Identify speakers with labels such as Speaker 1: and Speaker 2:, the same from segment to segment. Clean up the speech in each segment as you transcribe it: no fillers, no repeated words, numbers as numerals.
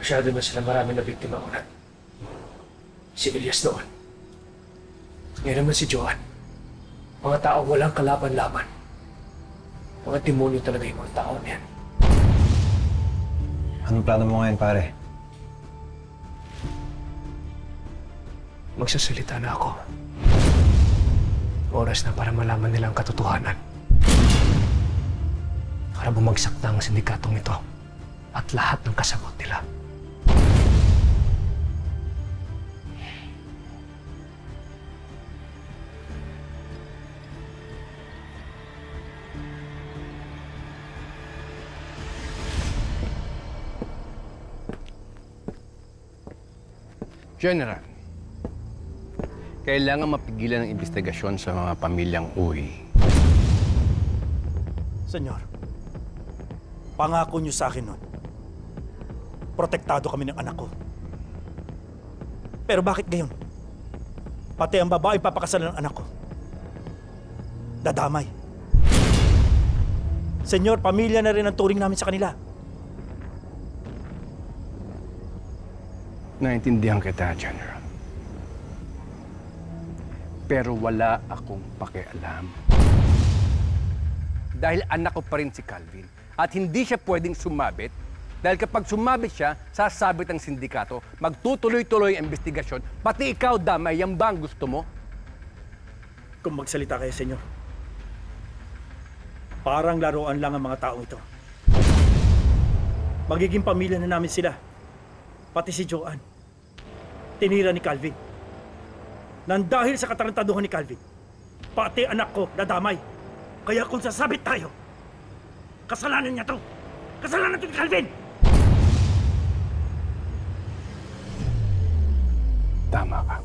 Speaker 1: Masyado na sila marami na biktima una. Si Elias noon. Ngayon naman si Joan. Mga tao walang kalaban-laban. Mga demonyo talaga yung mga tao niyan.
Speaker 2: Anong plano mo ngayon, pare?
Speaker 1: Magsasalita na ako. Oras na para malaman nila ang katotohanan. Para bumagsak na ang sindikatong ito at lahat ng kasabot nila.
Speaker 3: General, kailangan mapigilan ang investigasyon sa mga pamilyang Uy.
Speaker 4: Senyor, pangako niyo sa akin nun. Protektado kami ng anak ko. Pero bakit ngayon? Pati ang babae papakasalan ng anak ko. Dadamay. Senyor, pamilya na rin ang turing namin sa kanila.
Speaker 3: Naintindihan kita, General. Pero wala akong pakialam. Dahil anak ko pa rin si Calvin at hindi siya pwedeng sumabit dahil kapag sumabit siya, sasabit ang sindikato, magtutuloy-tuloy ang investigasyon, pati ikaw, damay, yan ba ang gusto mo?
Speaker 4: Kung magsalita kayo, senyor. Parang laruan lang ang mga taong ito. Magiging pamilya na namin sila. Pati si Joan. Tinira ni Calvin. Nang dahil sa katarantaduhan ni Calvin, pati anak ko nadamay. Kaya kung sasabit tayo, kasalanan niya to. Kasalanan to ni Calvin!
Speaker 3: Tama ka.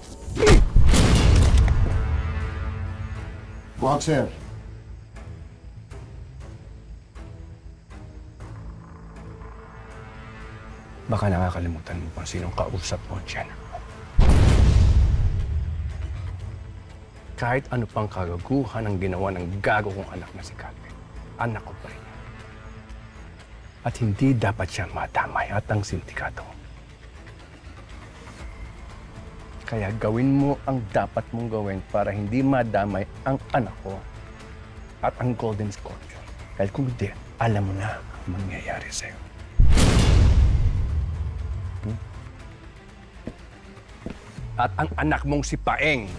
Speaker 5: Boxer.
Speaker 3: Baka nakakalimutan mo kung sinong kausap mo, General. Kahit ano pang kagaguhan ang ginawa ng gago kong anak na si Calvin, anak ko pa rin. At hindi dapat siya madamay at ang sindikato. Kaya gawin mo ang dapat mong gawin para hindi madamay ang anak ko at ang Golden Scorpion. Dahil kung hindi, alam mo na ang mangyayari sa'yo. At ang anak mong si Paeng,